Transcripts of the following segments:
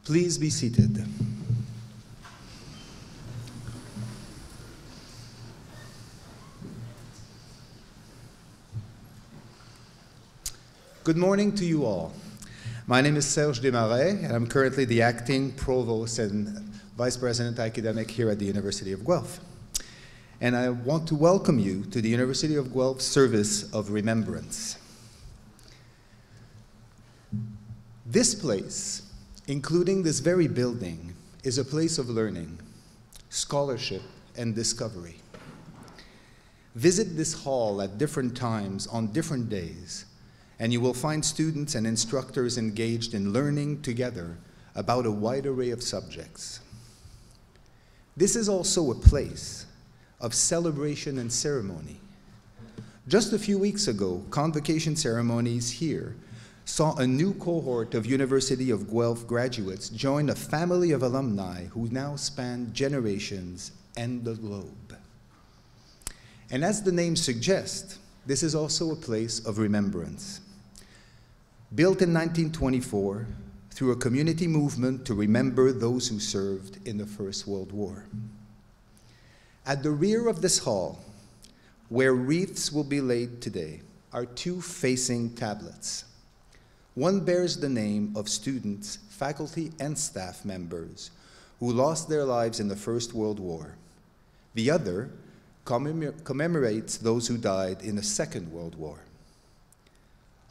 Please be seated. Good morning to you all. My name is Serge Desmarais, and I'm currently the acting provost and vice president academic here at the University of Guelph. And I want to welcome you to the University of Guelph Service of Remembrance. This place, including this very building, is a place of learning, scholarship, and discovery. Visit this hall at different times on different days, and you will find students and instructors engaged in learning together about a wide array of subjects. This is also a place of celebration and ceremony. Just a few weeks ago, convocation ceremonies here saw a new cohort of University of Guelph graduates join a family of alumni who now span generations and the globe. And as the name suggests, this is also a place of remembrance. Built in 1924 through a community movement to remember those who served in the First World War. At the rear of this hall, where wreaths will be laid today, are two facing tablets. One bears the name of students, faculty, and staff members who lost their lives in the First World War. The other commemorates those who died in the Second World War.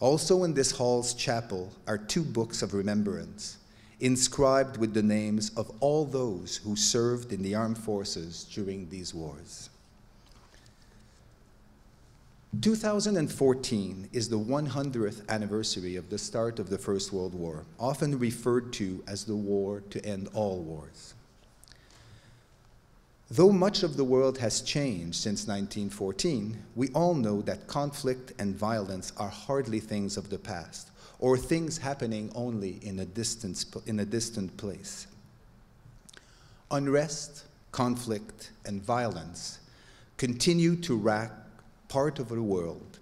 Also in this hall's chapel are two books of remembrance, inscribed with the names of all those who served in the armed forces during these wars. 2014 is the 100th anniversary of the start of the First World War, often referred to as the war to end all wars. Though much of the world has changed since 1914, we all know that conflict and violence are hardly things of the past, or things happening only in a distant place. Unrest, conflict, and violence continue to rack part of the world.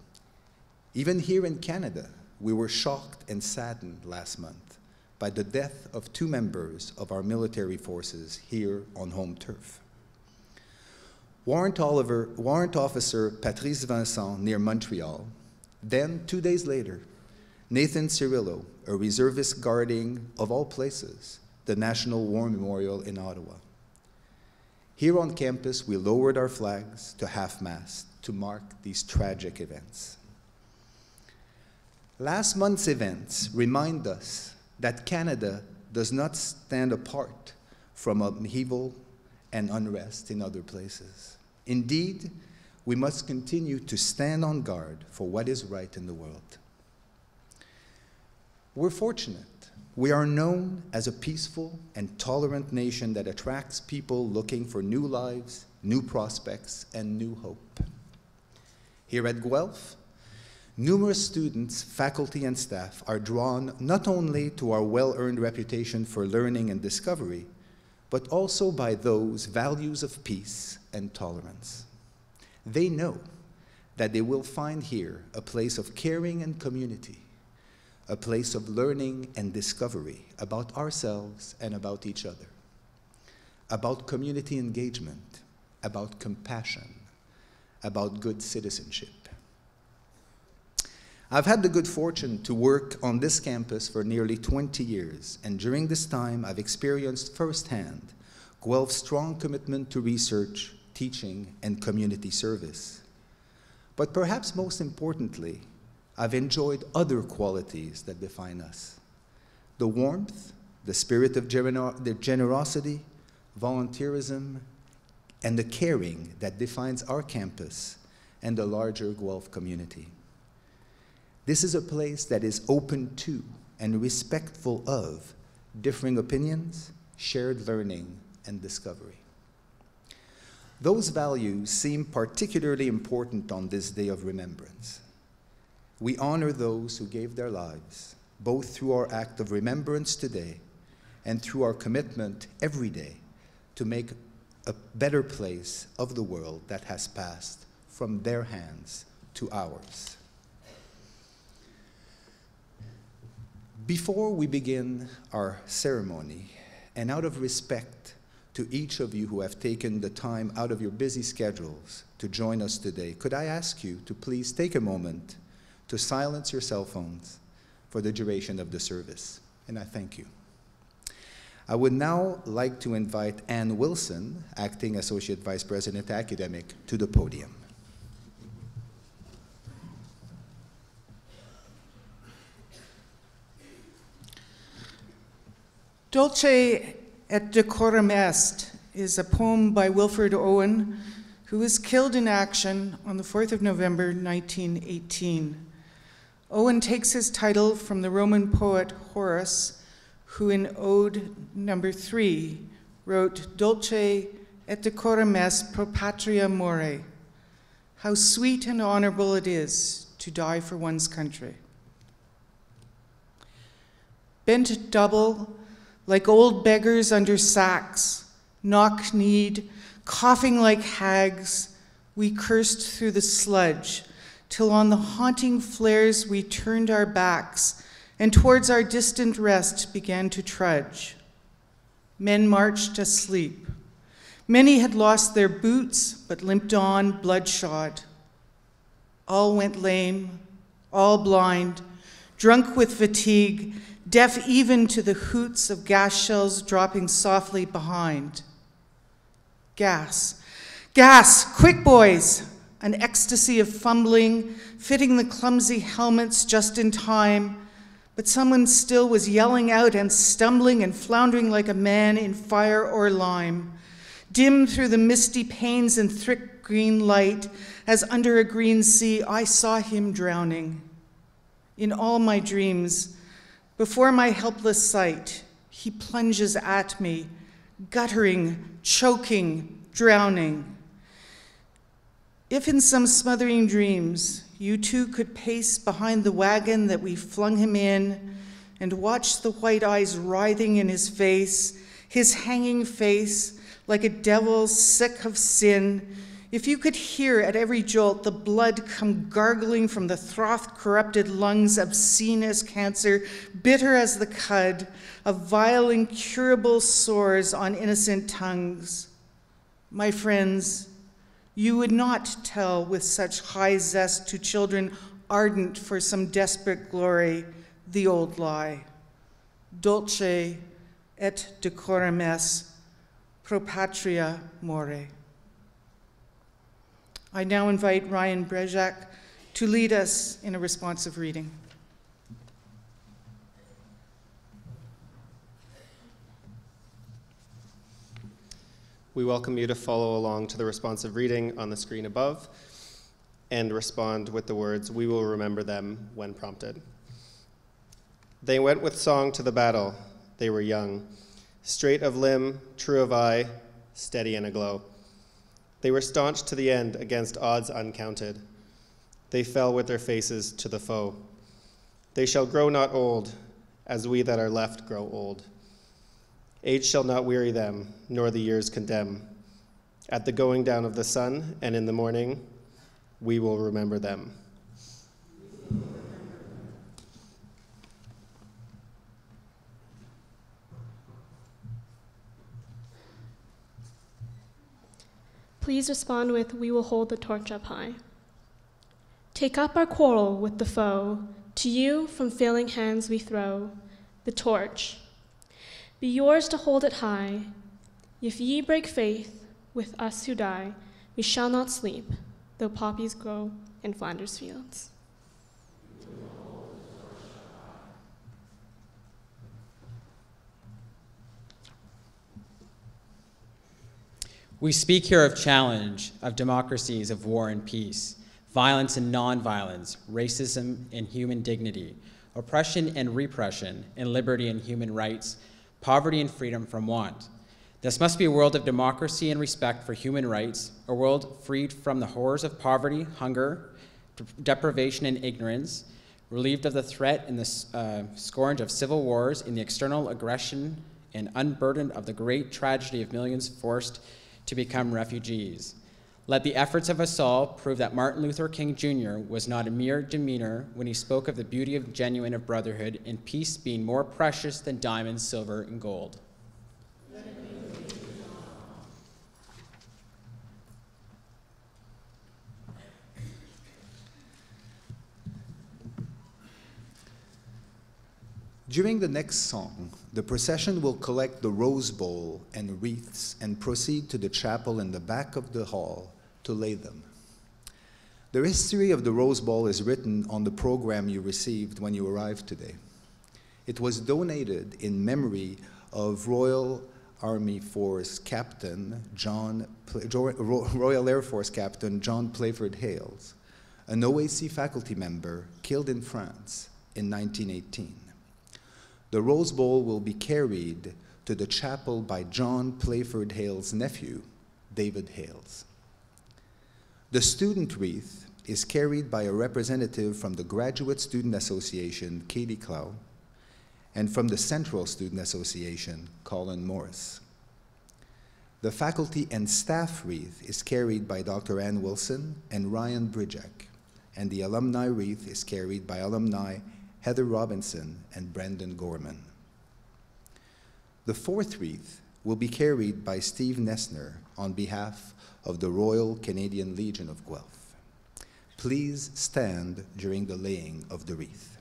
Even here in Canada, we were shocked and saddened last month by the death of two members of our military forces here on home turf. Warrant Officer Patrice Vincent near Montreal, then 2 days later, Nathan Cirillo, a reservist guarding, of all places, the National War Memorial in Ottawa. Here on campus, we lowered our flags to half-mast to mark these tragic events. Last month's events remind us that Canada does not stand apart from upheaval and unrest in other places. Indeed, we must continue to stand on guard for what is right in the world. We're fortunate. We are known as a peaceful and tolerant nation that attracts people looking for new lives, new prospects, and new hope. Here at Guelph, numerous students, faculty, and staff are drawn not only to our well-earned reputation for learning and discovery, but also by those values of peace and tolerance. They know that they will find here a place of caring and community, a place of learning and discovery about ourselves and about each other, about community engagement, about compassion, about good citizenship. I've had the good fortune to work on this campus for nearly 20 years, and during this time, I've experienced firsthand Guelph's strong commitment to research, teaching, and community service. But perhaps most importantly, I've enjoyed other qualities that define us: the warmth, the spirit of generosity, volunteerism, and the caring that defines our campus and the larger Guelph community. This is a place that is open to and respectful of differing opinions, shared learning, and discovery. Those values seem particularly important on this day of remembrance. We honor those who gave their lives, both through our act of remembrance today and through our commitment every day to make a better place of the world that has passed from their hands to ours. Before we begin our ceremony, and out of respect to each of you who have taken the time out of your busy schedules to join us today, could I ask you to please take a moment to silence your cell phones for the duration of the service, and I thank you. I would now like to invite Ann Wilson, Acting Associate Vice President Academic, to the podium. Dulce et decorum est is a poem by Wilfred Owen, who was killed in action on the 4th of November, 1918. Owen takes his title from the Roman poet Horace, who in Ode number 3 wrote, Dulce et decorum est pro patria more. How sweet and honorable it is to die for one's country. Bent double, like old beggars under sacks, knock-kneed, coughing like hags, we cursed through the sludge, till on the haunting flares we turned our backs, and towards our distant rest began to trudge. Men marched asleep. Many had lost their boots, but limped on bloodshot. All went lame, all blind, drunk with fatigue, deaf even to the hoots of gas shells dropping softly behind. Gas, gas, quick boys! An ecstasy of fumbling, fitting the clumsy helmets just in time, but someone still was yelling out and stumbling and floundering like a man in fire or lime. Dim through the misty panes and thick green light, as under a green sea, I saw him drowning. In all my dreams, before my helpless sight, he plunges at me, guttering, choking, drowning. If in some smothering dreams, you too could pace behind the wagon that we flung him in and watch the white eyes writhing in his face, his hanging face like a devil sick of sin, if you could hear at every jolt the blood come gargling from the froth-corrupted lungs, obscene as cancer, bitter as the cud, of vile incurable sores on innocent tongues, my friends, you would not tell with such high zest to children ardent for some desperate glory the old lie. Dulce et decorum est pro patria more. I now invite Ryan Brejak to lead us in a responsive reading. We welcome you to follow along to the responsive reading on the screen above and respond with the words, "We will remember them," when prompted. They went with song to the battle. They were young, straight of limb, true of eye, steady and aglow. They were staunch to the end against odds uncounted. They fell with their faces to the foe. They shall grow not old, as we that are left grow old. Age shall not weary them, nor the years condemn. At the going down of the sun and in the morning, we will remember them. Please respond with, "We will hold the torch up high." Take up our quarrel with the foe. To you from failing hands we throw the torch. Be yours to hold it high. If ye break faith with us who die, we shall not sleep, though poppies grow in Flanders fields. We speak here of challenge, of democracies, of war and peace, violence and nonviolence, racism and human dignity, oppression and repression, and liberty and human rights, poverty and freedom from want. This must be a world of democracy and respect for human rights, a world freed from the horrors of poverty, hunger, deprivation, and ignorance, relieved of the threat and the scourge of civil wars and the external aggression, and unburdened of the great tragedy of millions forced to become refugees. Let the efforts of us all prove that Martin Luther King Jr. was not a mere demeanor when he spoke of the beauty of genuine of brotherhood and peace being more precious than diamonds, silver, and gold. During the next song, the procession will collect the rose bowl and wreaths and proceed to the chapel in the back of the hall to lay them. The history of the Rose Bowl is written on the program you received when you arrived today. It was donated in memory of Royal Army Force Captain Royal Air Force Captain John Playford Hales, an OAC faculty member killed in France in 1918. The Rose Bowl will be carried to the chapel by John Playford Hales' nephew, David Hales. The student wreath is carried by a representative from the Graduate Student Association, Katie Clow, and from the Central Student Association, Colin Morris. The faculty and staff wreath is carried by Dr. Ann Wilson and Ryan Bridjack, and the alumni wreath is carried by alumni Heather Robinson and Brendan Gorman. The fourth wreath will be carried by Steve Nessner on behalf of the Royal Canadian Legion of Guelph. Please stand during the laying of the wreath.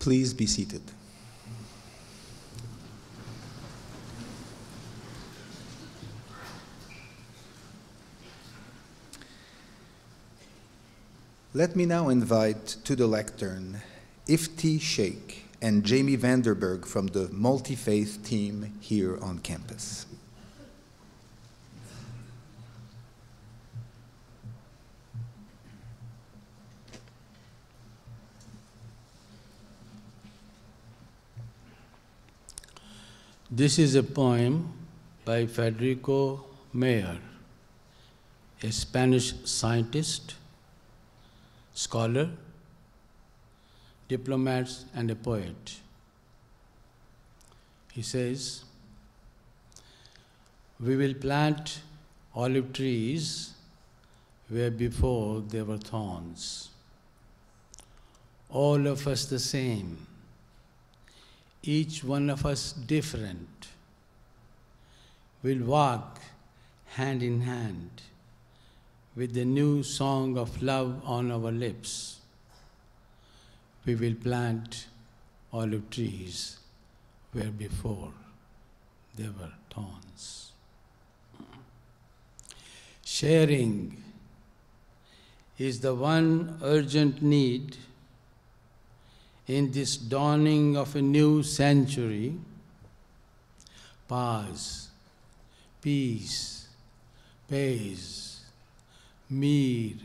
Please be seated. Let me now invite to the lectern Ifti Sheikh and Jamie Vanderberg from the multi-faith team here on campus. This is a poem by Federico Mayer, a Spanish scientist, scholar, diplomat, and a poet. He says, "We will plant olive trees where before there were thorns. All of us the same, each one of us different. We'll walk hand in hand with the new song of love on our lips. We will plant olive trees where before there were thorns." Sharing is the one urgent need in this dawning of a new century. Paz, peace, pace, mir,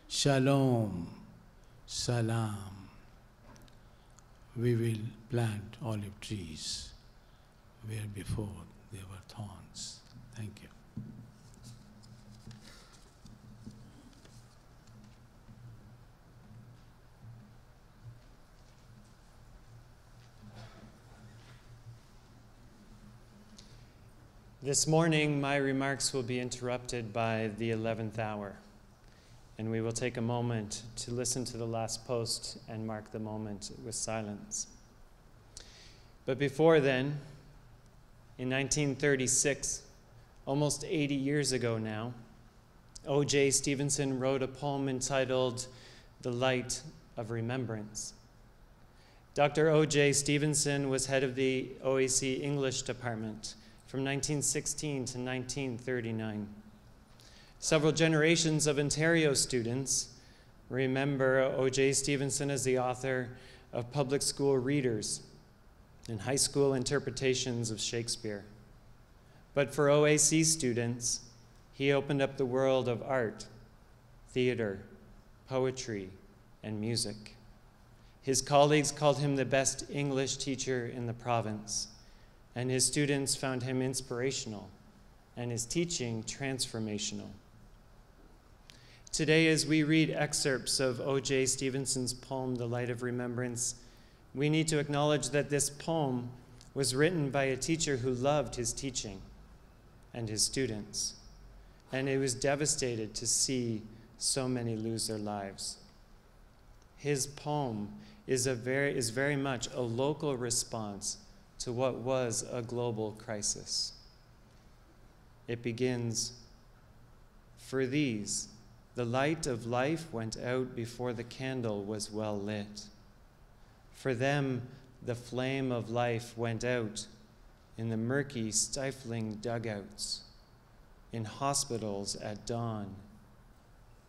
shalom, salam. We will plant olive trees where before there were thorns. Thank you. This morning, my remarks will be interrupted by the 11th hour, and we will take a moment to listen to the last post and mark the moment with silence. But before then, in 1936, almost 80 years ago now, O.J. Stevenson wrote a poem entitled "The Light of Remembrance." Dr. O.J. Stevenson was head of the OAC English department from 1916 to 1939. Several generations of Ontario students remember O.J. Stevenson as the author of public school readers and high school interpretations of Shakespeare. But for OAC students, he opened up the world of art, theater, poetry, and music. His colleagues called him the best English teacher in the province, and his students found him inspirational and his teaching transformational. Today, as we read excerpts of O.J. Stevenson's poem, "The Light of Remembrance," we need to acknowledge that this poem was written by a teacher who loved his teaching and his students, and he was devastated to see so many lose their lives. His poem is very much a local response to what was a global crisis. It begins, "For these, the light of life went out before the candle was well lit. For them, the flame of life went out in the murky, stifling dugouts, in hospitals at dawn,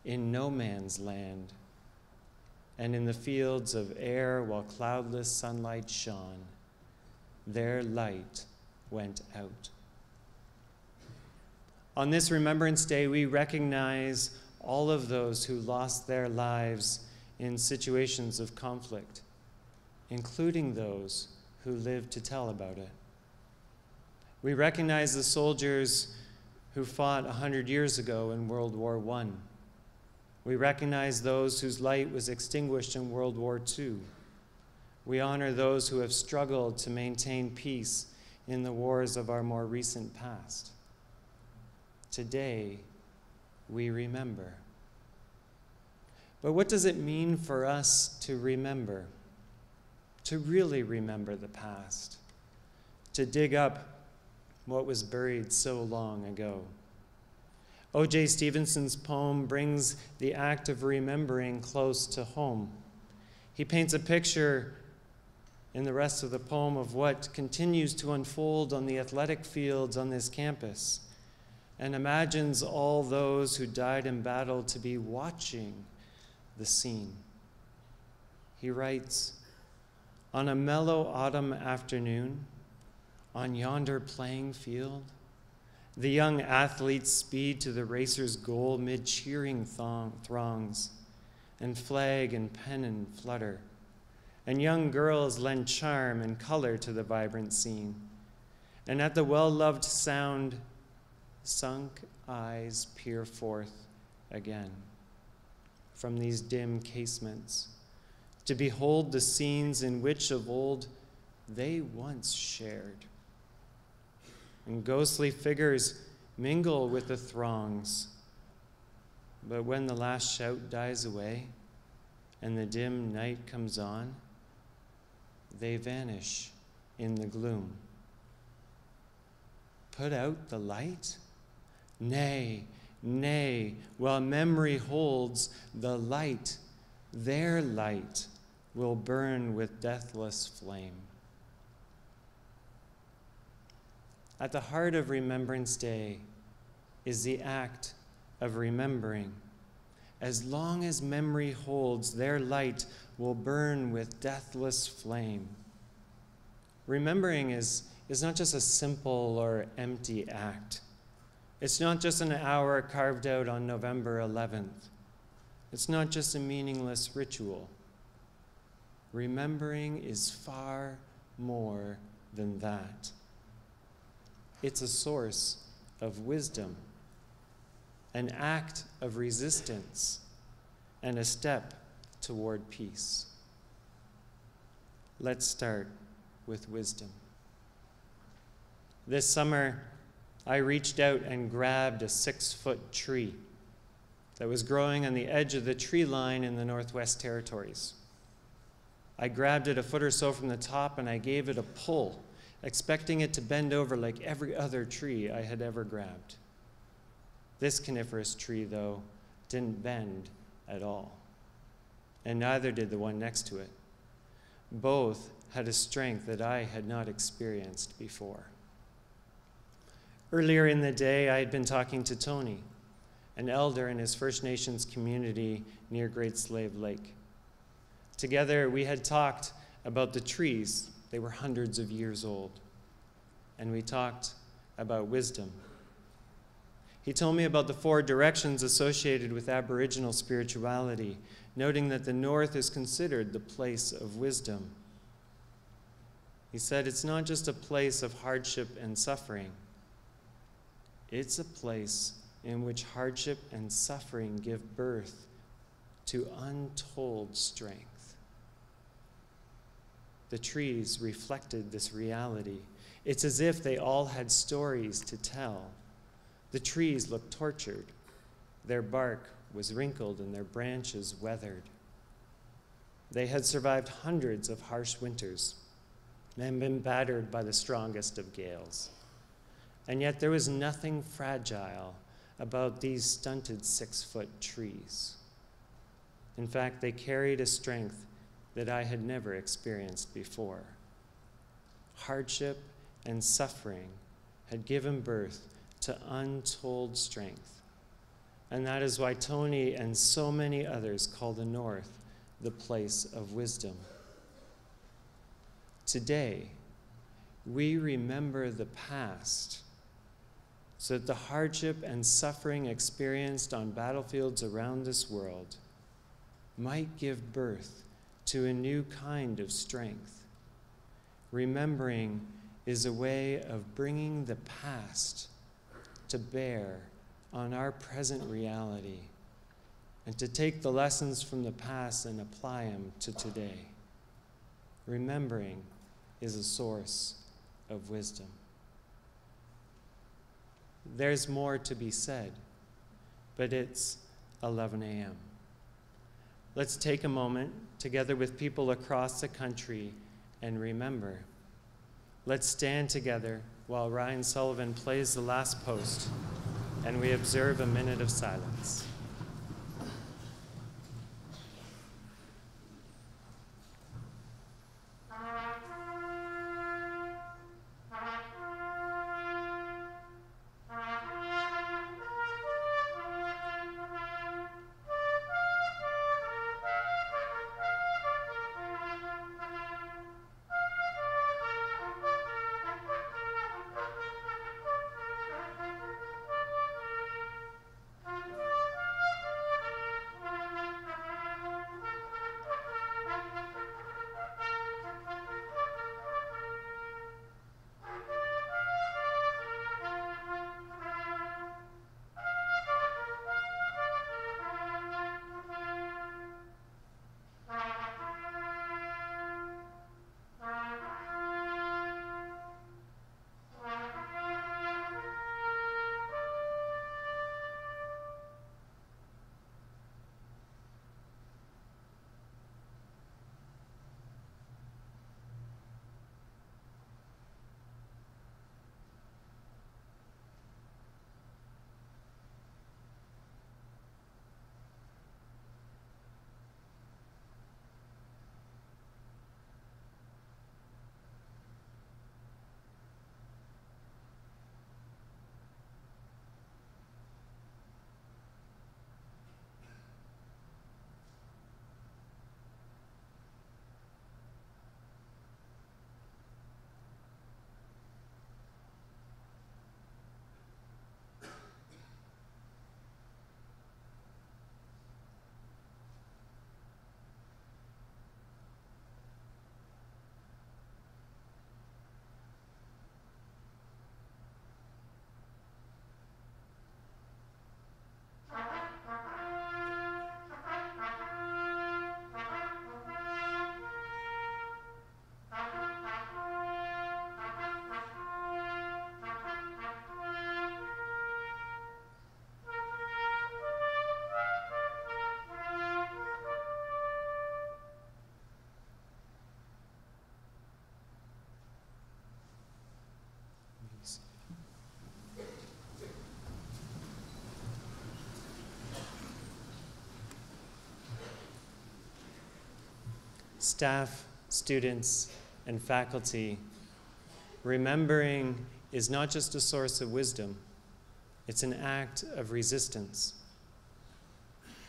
in no man's land, and in the fields of air while cloudless sunlight shone. Their light went out." On this Remembrance Day, we recognize all of those who lost their lives in situations of conflict, including those who lived to tell about it. We recognize the soldiers who fought 100 years ago in World War I. We recognize those whose light was extinguished in World War II. We honor those who have struggled to maintain peace in the wars of our more recent past. Today, we remember. But what does it mean for us to remember? To really remember the past? To dig up what was buried so long ago? O.J. Stevenson's poem brings the act of remembering close to home. He paints a picture in the rest of the poem of what continues to unfold on the athletic fields on this campus, and imagines all those who died in battle to be watching the scene. He writes, "On a mellow autumn afternoon, on yonder playing field, the young athletes speed to the racer's goal mid cheering throngs, and flag and pennon flutter, and young girls lend charm and color to the vibrant scene. And at the well-loved sound, sunk eyes peer forth again from these dim casements to behold the scenes in which of old they once shared. And ghostly figures mingle with the throngs. But when the last shout dies away and the dim night comes on, they vanish in the gloom. Put out the light? Nay, nay, while memory holds the light, their light will burn with deathless flame." At the heart of Remembrance Day is the act of remembering. As long as memory holds, their light will burn with deathless flame. Remembering is not just a simple or empty act. It's not just an hour carved out on November 11th. It's not just a meaningless ritual. Remembering is far more than that. It's a source of wisdom, an act of resistance, and a step toward peace. Let's start with wisdom. This summer, I reached out and grabbed a 6-foot tree that was growing on the edge of the tree line in the Northwest Territories. I grabbed it a foot or so from the top and I gave it a pull, expecting it to bend over like every other tree I had ever grabbed. This coniferous tree, though, didn't bend at all, and neither did the one next to it. Both had a strength that I had not experienced before. Earlier in the day, I had been talking to Tony, an elder in his First Nations community near Great Slave Lake. Together, we had talked about the trees. They were hundreds of years old. And we talked about wisdom. He told me about the 4 directions associated with Aboriginal spirituality, noting that the North is considered the place of wisdom. He said it's not just a place of hardship and suffering. It's a place in which hardship and suffering give birth to untold strength. The trees reflected this reality. It's as if they all had stories to tell. The trees looked tortured. Their bark was wrinkled and their branches weathered. They had survived hundreds of harsh winters and been battered by the strongest of gales. And yet there was nothing fragile about these stunted 6-foot trees. In fact, they carried a strength that I had never experienced before. Hardship and suffering had given birth to untold strength. And that is why Tony and so many others call the North the place of wisdom. Today, we remember the past so that the hardship and suffering experienced on battlefields around this world might give birth to a new kind of strength. Remembering is a way of bringing the past to bear on our present reality and to take the lessons from the past and apply them to today. Remembering is a source of wisdom. There's more to be said, but it's 11 a.m. Let's take a moment together with people across the country and remember. Let's stand together while Ryan Sullivan plays the last post and we observe a minute of silence. staff, students, and faculty, remembering is not just a source of wisdom, it's an act of resistance.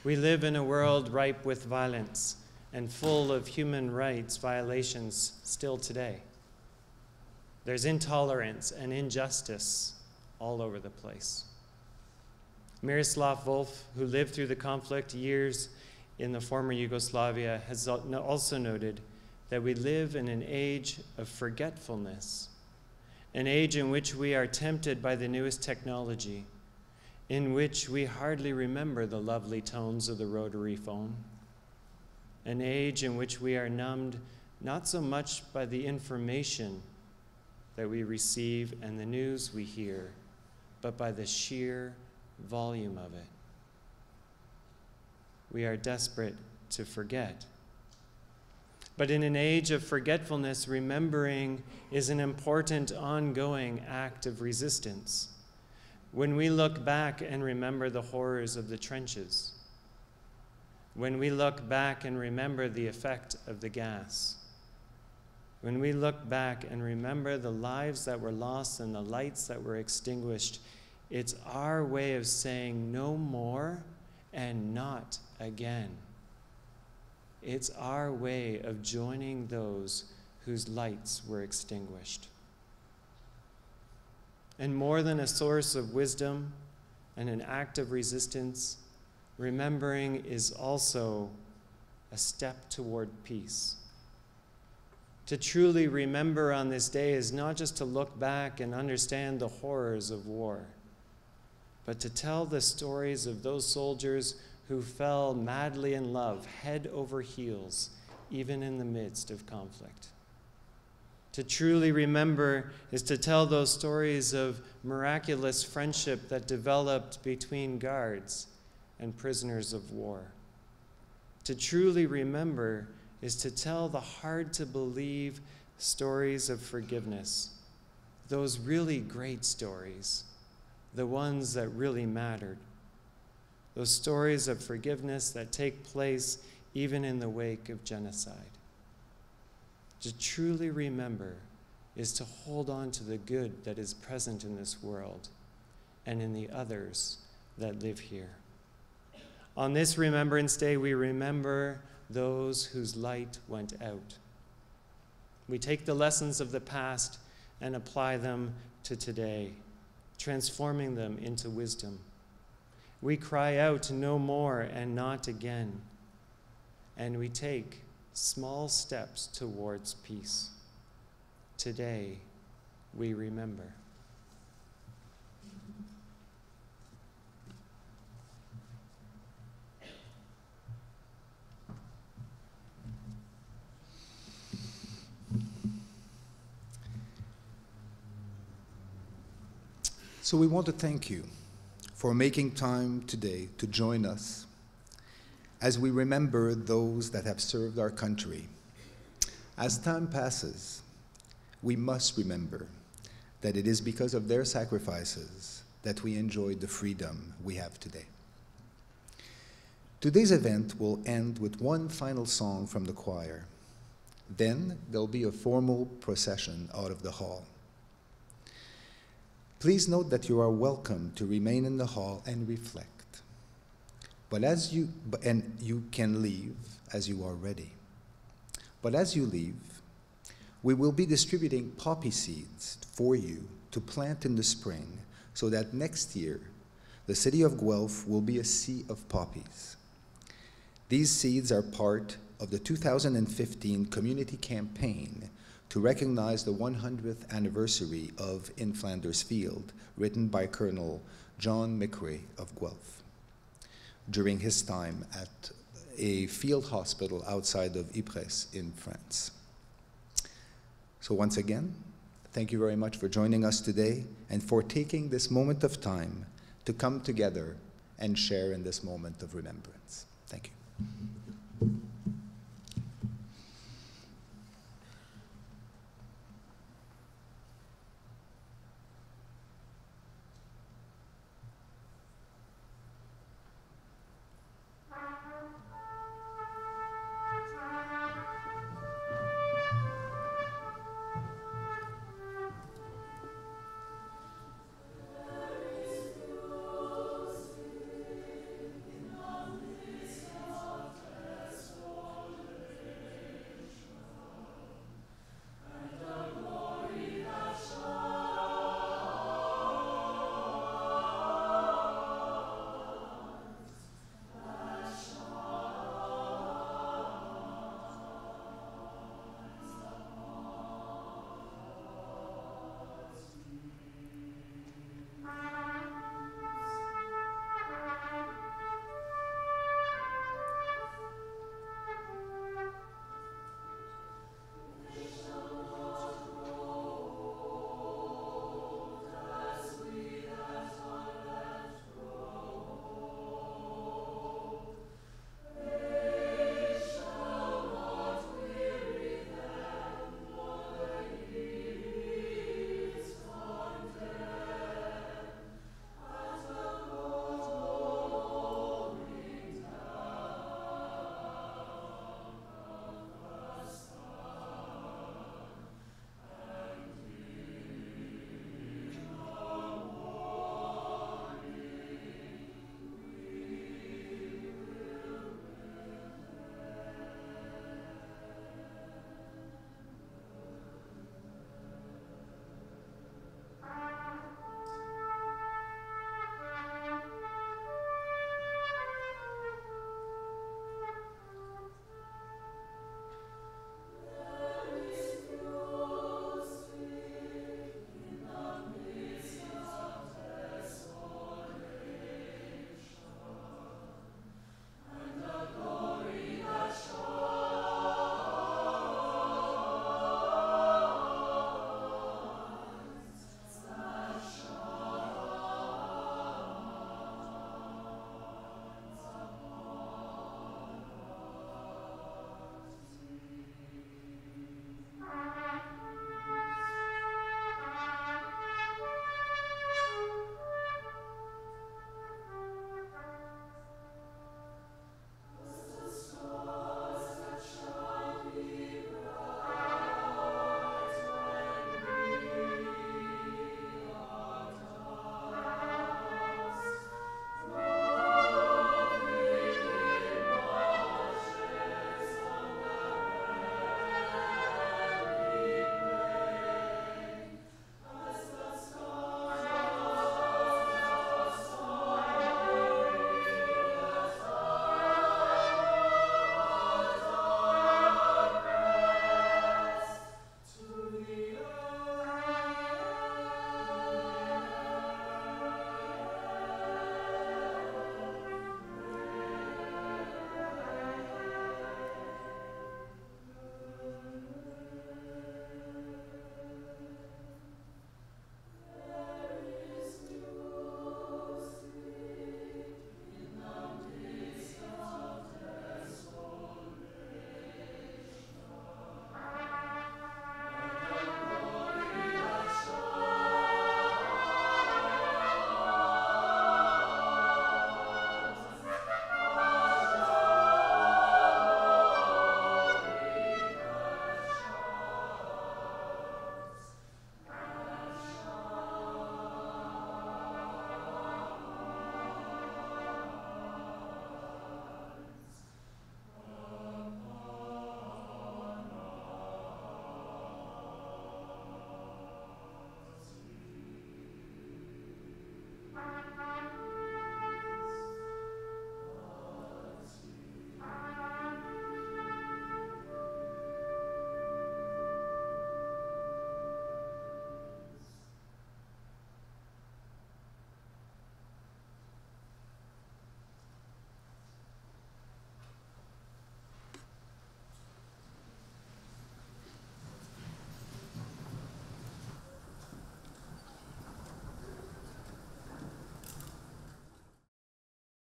We live in a world ripe with violence and full of human rights violations still today. There's intolerance and injustice all over the place. Miroslav Volf, who lived through the conflict years in the former Yugoslavia, has also noted that we live in an age of forgetfulness, an age in which we are tempted by the newest technology, in which we hardly remember the lovely tones of the rotary phone, an age in which we are numbed not so much by the information that we receive and the news we hear, but by the sheer volume of it. We are desperate to forget. But in an age of forgetfulness, remembering is an important ongoing act of resistance. When we look back and remember the horrors of the trenches, when we look back and remember the effect of the gas, when we look back and remember the lives that were lost and the lights that were extinguished, it's our way of saying no more and not again. It's our way of joining those whose lights were extinguished. And more than a source of wisdom and an act of resistance, remembering is also a step toward peace. To truly remember on this day is not just to look back and understand the horrors of war, but to tell the stories of those soldiers who fell madly in love, head over heels, even in the midst of conflict. To truly remember is to tell those stories of miraculous friendship that developed between guards and prisoners of war. To truly remember is to tell the hard-to-believe stories of forgiveness, those really great stories, the ones that really mattered, those stories of forgiveness that take place even in the wake of genocide. To truly remember is to hold on to the good that is present in this world and in the others that live here. On this Remembrance Day, we remember those whose light went out. We take the lessons of the past and apply them to today, transforming them into wisdom. We cry out no more and not again, and we take small steps towards peace. Today, we remember. So we want to thank you for making time today to join us as we remember those that have served our country. As time passes, we must remember that it is because of their sacrifices that we enjoyed the freedom we have today. Today's event will end with one final song from the choir. Then there'll be a formal procession out of the hall. Please note that you are welcome to remain in the hall and reflect. And you can leave as you are ready. But as you leave, we will be distributing poppy seeds for you to plant in the spring so that next year, the city of Guelph will be a sea of poppies. These seeds are part of the 2015 community campaign to recognize the 100th anniversary of In Flanders Field, written by Colonel John McRae of Guelph during his time at a field hospital outside of Ypres in France. So once again, thank you very much for joining us today and for taking this moment of time to come together and share in this moment of remembrance. Thank you.